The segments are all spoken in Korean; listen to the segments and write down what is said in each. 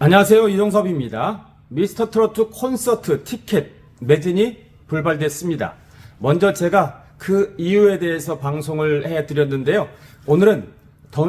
안녕하세요, 이종섭입니다. 미스터트로트 콘서트 티켓 매진이 불발됐습니다. 먼저 제가 그 이유에 대해서 방송을 해드렸는데요. 오늘은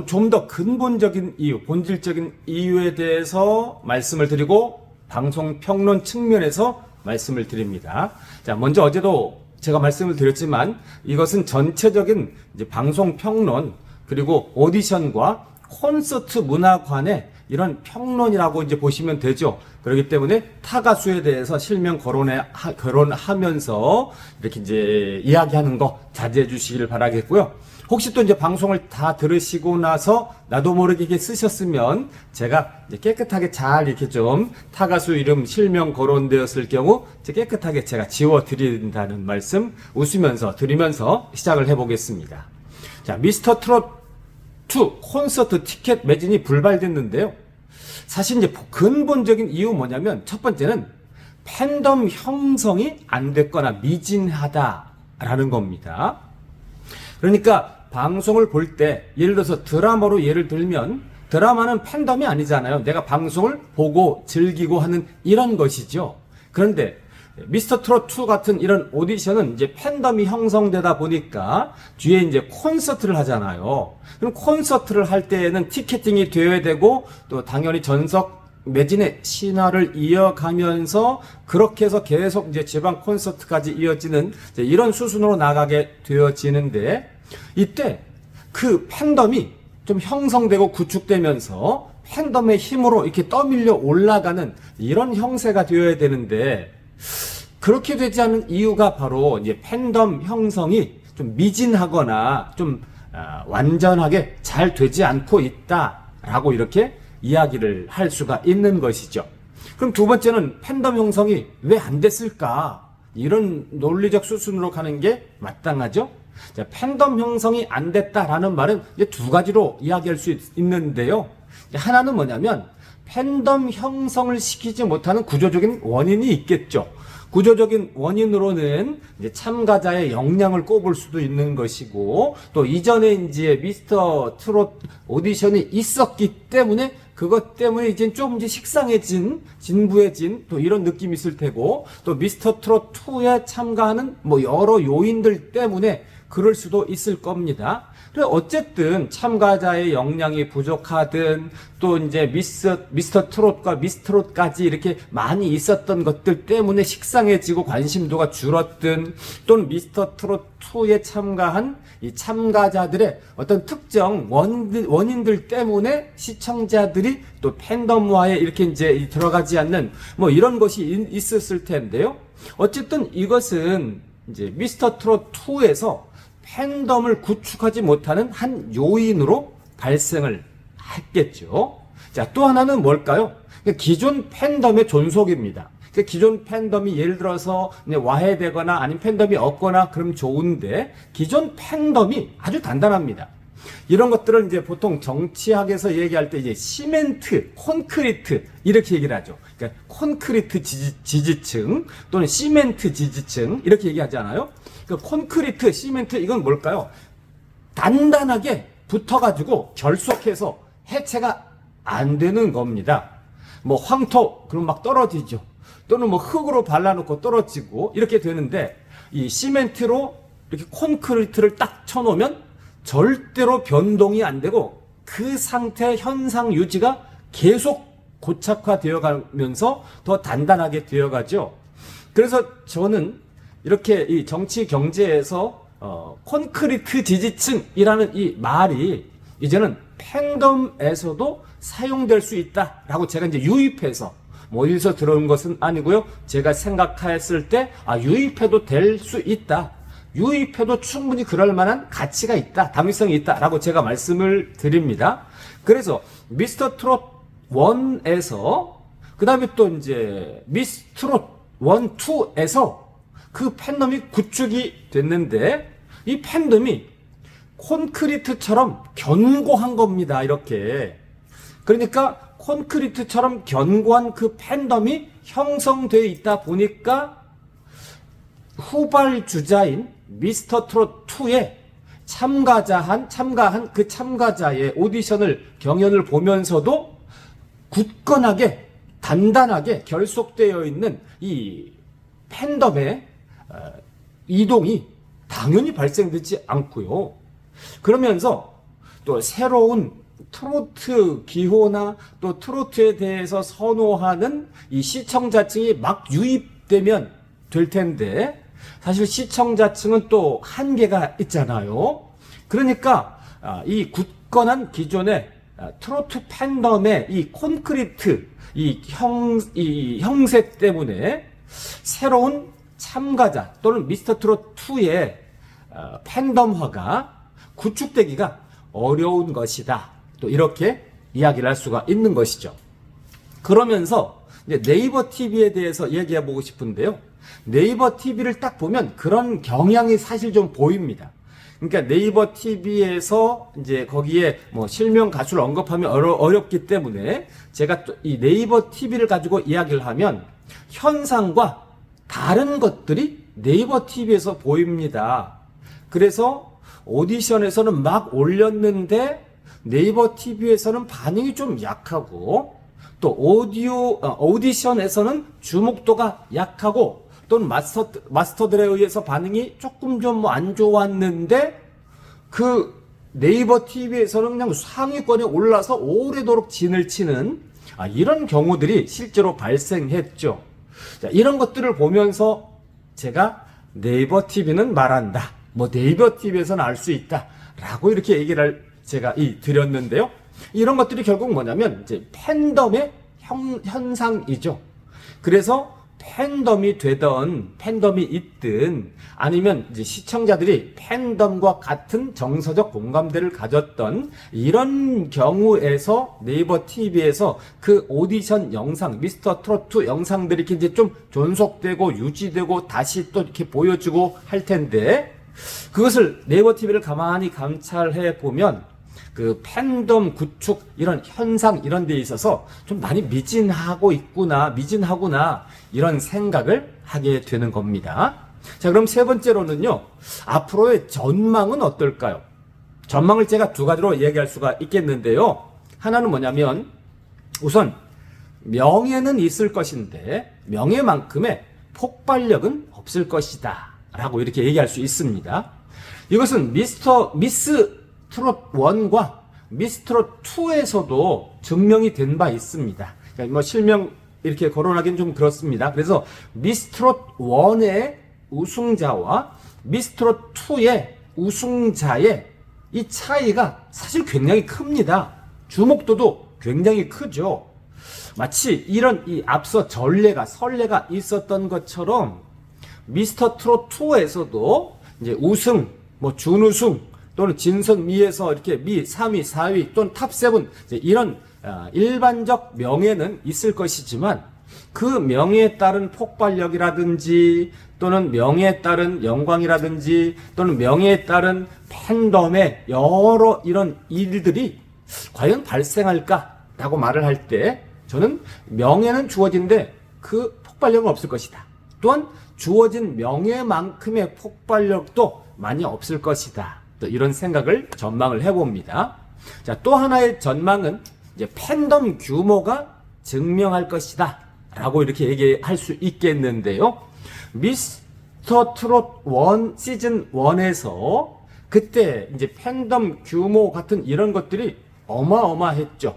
좀 더 근본적인 이유, 본질적인 이유에 대해서 말씀을 드리고 방송 평론 측면에서 말씀을 드립니다. 자, 먼저 어제도 제가 말씀을 드렸지만 이것은 전체적인 이제 방송 평론 그리고 오디션과 콘서트 문화관의 이런 평론이라고 이제 보시면 되죠. 그렇기 때문에 타 가수에 대해서 실명 거론하면서 이렇게 이제 이야기하는 거 자제해 주시길 바라겠고요. 혹시 또 이제 방송을 다 들으시고 나서 나도 모르게 이렇게 쓰셨으면 제가 이제 깨끗하게 잘 이렇게 좀 타 가수 이름 실명 거론되었을 경우 이제 깨끗하게 제가 지워 드린다는 말씀 웃으면서 드리면서 시작을 해 보겠습니다. 자, 미스터 트롯 2 콘서트 티켓 매진이 불발됐는데요. 사실 이제 근본적인 이유 뭐냐면 첫 번째는 팬덤 형성이 안 됐거나 미진하다라는 겁니다. 그러니까 방송을 볼 때 예를 들어서 드라마로 예를 들면 드라마는 팬덤이 아니잖아요. 내가 방송을 보고 즐기고 하는 이런 것이죠. 그런데 미스터 트롯 2 같은 이런 오디션은 이제 팬덤이 형성되다 보니까 뒤에 이제 콘서트를 하잖아요. 그럼 콘서트를 할 때에는 티켓팅이 되어야 되고 또 당연히 전석 매진의 신화를 이어가면서 그렇게 해서 계속 이제 지방 콘서트까지 이어지는 이제 이런 수순으로 나가게 되어지는데 이때 그 팬덤이 좀 형성되고 구축되면서 팬덤의 힘으로 이렇게 떠밀려 올라가는 이런 형세가 되어야 되는데 그렇게 되지 않은 이유가 바로 이제 팬덤 형성이 좀 미진하거나 좀 완전하게 잘 되지 않고 있다라고 이렇게 이야기를 할 수가 있는 것이죠. 그럼 두 번째는 팬덤 형성이 왜 안 됐을까? 이런 논리적 수순으로 가는 게 마땅하죠. 자, 팬덤 형성이 안 됐다라는 말은 이제 두 가지로 이야기할 수 있는데요. 하나는 뭐냐면 팬덤 형성을 시키지 못하는 구조적인 원인이 있겠죠. 구조적인 원인으로는 이제 참가자의 역량을 꼽을 수도 있는 것이고 또 이전에 이제 미스터 트롯 오디션이 있었기 때문에 그것 때문에 이제 좀 이제 식상해진, 진부해진 또 이런 느낌이 있을 테고 또 미스터 트롯 2에 참가하는 뭐 여러 요인들 때문에 그럴 수도 있을 겁니다. 그래 어쨌든 참가자의 역량이 부족하든 또 이제 미스터 트롯과 미스트롯까지 이렇게 많이 있었던 것들 때문에 식상해지고 관심도가 줄었든 또는 미스터 트롯 2에 참가한 이 참가자들의 어떤 특정 원인들 때문에 시청자들이 또 팬덤화에 이렇게 이제 들어가지 않는 뭐 이런 것이 있었을 텐데요. 어쨌든 이것은 이제 미스터 트롯 2에서 팬덤을 구축하지 못하는 한 요인으로 발생을 했겠죠. 자, 또 하나는 뭘까요? 기존 팬덤의 존속입니다. 기존 팬덤이 예를 들어서 와해되거나 아니면 팬덤이 없거나 그럼 좋은데 기존 팬덤이 아주 단단합니다. 이런 것들을 이제 보통 정치학에서 얘기할 때 이제 시멘트, 콘크리트 이렇게 얘기를 하죠. 그러니까 콘크리트 지지층 또는 시멘트 지지층 이렇게 얘기하잖아요. 그러니까 콘크리트, 시멘트 이건 뭘까요? 단단하게 붙어가지고 결속해서 해체가 안 되는 겁니다. 뭐 황토 그럼 막 떨어지죠. 또는 뭐 흙으로 발라놓고 떨어지고 이렇게 되는데 이 시멘트로 이렇게 콘크리트를 딱 쳐놓으면 절대로 변동이 안 되고 그 상태 현상 유지가 계속 고착화되어 가면서 더 단단하게 되어 가죠. 그래서 저는 이렇게 이 정치 경제에서 콘크리트 지지층이라는 이 말이 이제는 팬덤에서도 사용될 수 있다라고 제가 이제 유입해서 뭐 어디서 들어온 것은 아니고요. 제가 생각했을 때 유입해도 될 수 있다. 유입해도 충분히 그럴 만한 가치가 있다. 당위성이 있다라고 제가 말씀을 드립니다. 그래서 미스터 트롯 1에서 그다음에 또 이제 미스 트롯 1, 2에서 그 팬덤이 구축이 됐는데 이 팬덤이 콘크리트처럼 견고한 겁니다. 이렇게. 그러니까 콘크리트처럼 견고한 그 팬덤이 형성되어 있다 보니까 후발주자인 미스터 트롯 2에 참가한 그 참가자의 오디션을 경연을 보면서도 굳건하게 단단하게 결속되어 있는 이 팬덤의 이동이 당연히 발생되지 않고요. 그러면서 또 새로운 트로트 기호나 또 트로트에 대해서 선호하는 이 시청자층이 막 유입되면 될 텐데, 사실 시청자층은 또 한계가 있잖아요. 그러니까 이 굳건한 기존의 트로트 팬덤의 이 콘크리트 이 형세 때문에 새로운 참가자 또는 미스터 트롯 2의 팬덤화가 구축되기가 어려운 것이다. 또 이렇게 이야기를 할 수가 있는 것이죠. 그러면서 이제 네이버 TV에 대해서 얘기해 보고 싶은데요. 네이버 TV를 딱 보면 그런 경향이 사실 좀 보입니다. 그러니까 네이버 TV에서 이제 거기에 뭐 실명 가수를 언급하면 어렵기 때문에 제가 또 이 네이버 TV를 가지고 이야기를 하면 현상과 다른 것들이 네이버 TV에서 보입니다. 그래서 오디션에서는 막 올렸는데 네이버 TV에서는 반응이 좀 약하고, 또 오디션에서는 주목도가 약하고, 또는 마스터들에 의해서 반응이 조금 좀 안 좋았는데 그 네이버 TV에서는 그냥 상위권에 올라서 오래도록 진을 치는 이런 경우들이 실제로 발생했죠. 자, 이런 것들을 보면서 제가 네이버 TV는 말한다, 뭐 네이버 TV에서는 알 수 있다 라고 이렇게 얘기를 제가 드렸는데요. 이런 것들이 결국 뭐냐면 이제 팬덤의 현상이죠. 그래서 팬덤이 되던 팬덤이 있든 아니면 이제 시청자들이 팬덤과 같은 정서적 공감대를 가졌던 이런 경우에서 네이버 TV에서 그 오디션 영상, 미스터 트로트 영상들이 이렇게 이제 좀 존속되고 유지되고 다시 또 이렇게 보여주고 할 텐데, 그것을 네이버 TV를 가만히 감찰해 보면 그 팬덤 구축 이런 현상 이런 데 있어서 좀 많이 미진하구나 이런 생각을 하게 되는 겁니다. 자, 그럼 세 번째로는요, 앞으로의 전망은 어떨까요? 전망을 제가 두 가지로 얘기할 수가 있겠는데요. 하나는 뭐냐면, 우선 명예는 있을 것인데 명예만큼의 폭발력은 없을 것이다 라고 이렇게 얘기할 수 있습니다. 이것은 미스 트롯 1과 미스 트롯 2에서도 증명이 된 바 있습니다. 그러니까 뭐 실명 이렇게 거론하기는 좀 그렇습니다. 그래서 미스 트롯 1의 우승자와 미스 트롯 2의 우승자의 이 차이가 사실 굉장히 큽니다. 주목도도 굉장히 크죠. 마치 이런 이 앞서 설례가 있었던 것처럼 미스터 트롯 2에서도 이제 우승, 뭐 준우승 또는 진선미에서 이렇게 미 3위, 4위 또는 탑7 이런 일반적 명예는 있을 것이지만, 그 명예에 따른 폭발력이라든지 또는 명예에 따른 영광이라든지 또는 명예에 따른 팬덤의 여러 이런 일들이 과연 발생할까라고 말을 할 때, 저는 명예는 주어진데 그 폭발력은 없을 것이다. 또한 주어진 명예만큼의 폭발력도 많이 없을 것이다. 또 이런 생각을 전망을 해봅니다. 자, 또 하나의 전망은 이제 팬덤 규모가 증명할 것이다 라고 이렇게 얘기할 수 있겠는데요. 미스터 트롯 1 시즌 1에서 그때 이제 팬덤 규모 같은 이런 것들이 어마어마했죠.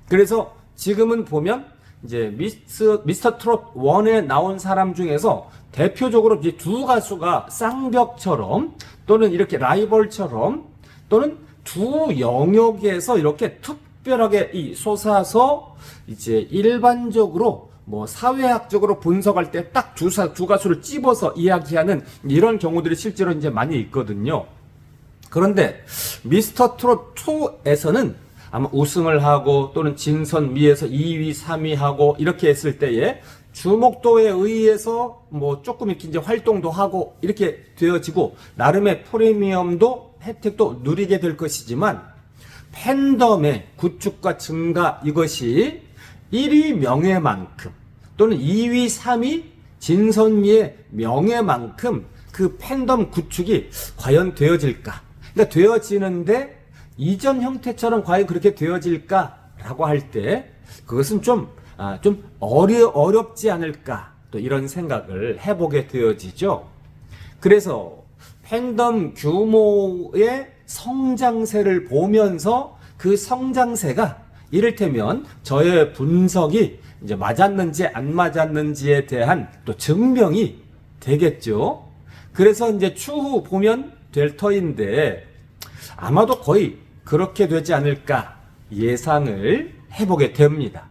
그래서 지금은 보면 이제 미스터 트롯 1에 나온 사람 중에서 대표적으로 이제 두 가수가 쌍벽처럼 또는 이렇게 라이벌처럼 또는 두 영역에서 이렇게 특별하게 솟아서 이제 일반적으로 뭐 사회학적으로 분석할 때 딱 두 가수를 찝어서 이야기하는 이런 경우들이 실제로 이제 많이 있거든요. 그런데 미스터 트롯 2에서는 아마 우승을 하고 또는 진선미에서 2위, 3위 하고 이렇게 했을 때에 주목도에 의해서 뭐 조금 이렇게 이제 활동도 하고 이렇게 되어지고 나름의 프리미엄도 혜택도 누리게 될 것이지만, 팬덤의 구축과 증가 이것이 1위 명예만큼 또는 2위, 3위 진선미의 명예만큼 그 팬덤 구축이 과연 되어질까? 그러니까 되어지는데 이전 형태처럼 과연 그렇게 되어질까라고 할 때 그것은 좀 어렵지 않을까, 또 이런 생각을 해보게 되어지죠. 그래서 팬덤 규모의 성장세를 보면서 그 성장세가 이를테면 저의 분석이 이제 맞았는지 안 맞았는지에 대한 또 증명이 되겠죠. 그래서 이제 추후 보면 될 터인데 아마도 거의 그렇게 되지 않을까 예상을 해보게 됩니다.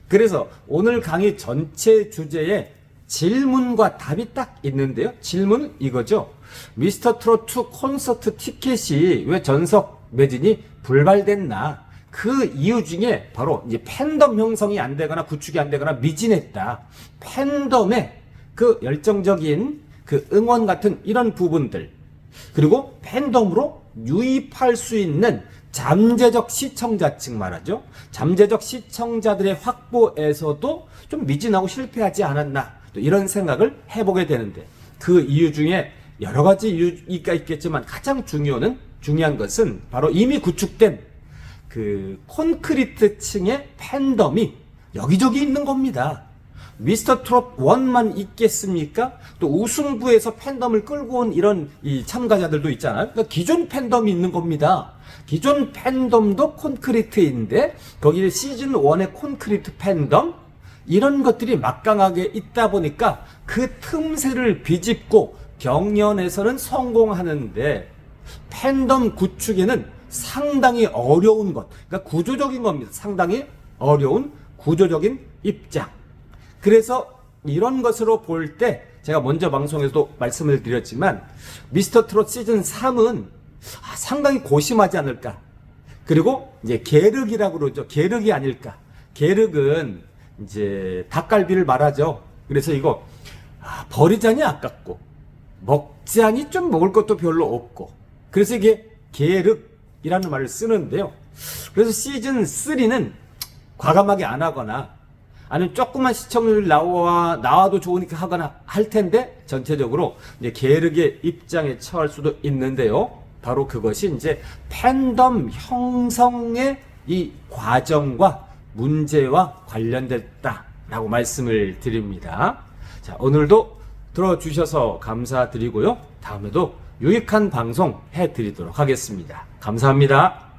그래서 오늘 강의 전체 주제에 질문과 답이 딱 있는데요. 질문은 이거죠. 미스터 트롯2 콘서트 티켓이 왜 전석 매진이 불발됐나? 그 이유 중에 바로 이제 팬덤 형성이 안 되거나 구축이 안 되거나 미진했다. 팬덤의 그 열정적인 그 응원 같은 이런 부분들, 그리고 팬덤으로 유입할 수 있는 잠재적 시청자층 말하죠. 잠재적 시청자들의 확보에서도 좀 미진하고 실패하지 않았나, 또 이런 생각을 해보게 되는데, 그 이유 중에 여러 가지 이유가 있겠지만 가장 중요한 것은 바로 이미 구축된 그 콘크리트 층의 팬덤이 여기저기 있는 겁니다. 미스터 트롯 1만 있겠습니까? 또 우승부에서 팬덤을 끌고 온 이런 이 참가자들도 있잖아요. 그러니까 기존 팬덤이 있는 겁니다. 기존 팬덤도 콘크리트인데 거기에 시즌 1의 콘크리트 팬덤, 이런 것들이 막강하게 있다 보니까 그 틈새를 비집고 경연에서는 성공하는데 팬덤 구축에는 상당히 어려운 것, 그러니까 구조적인 겁니다. 상당히 어려운 구조적인 입장. 그래서 이런 것으로 볼 때 제가 먼저 방송에서도 말씀을 드렸지만 미스터 트롯 시즌 3은 상당히 고심하지 않을까. 그리고 이제 계륵이라고 그러죠. 계륵이 아닐까. 계륵은 이제 닭갈비를 말하죠. 그래서 이거 버리자니 아깝고 먹자니 좀 먹을 것도 별로 없고, 그래서 이게 계륵이라는 말을 쓰는데요. 그래서 시즌 3는 과감하게 안 하거나 아니면 조그만 시청률 나와도 좋으니까 하거나 할 텐데 전체적으로 이제 계륵의 입장에 처할 수도 있는데요. 바로 그것이 이제 팬덤 형성의 이 과정과 문제와 관련됐다라고 말씀을 드립니다. 자, 오늘도 들어주셔서 감사드리고요. 다음에도 유익한 방송 해드리도록 하겠습니다. 감사합니다.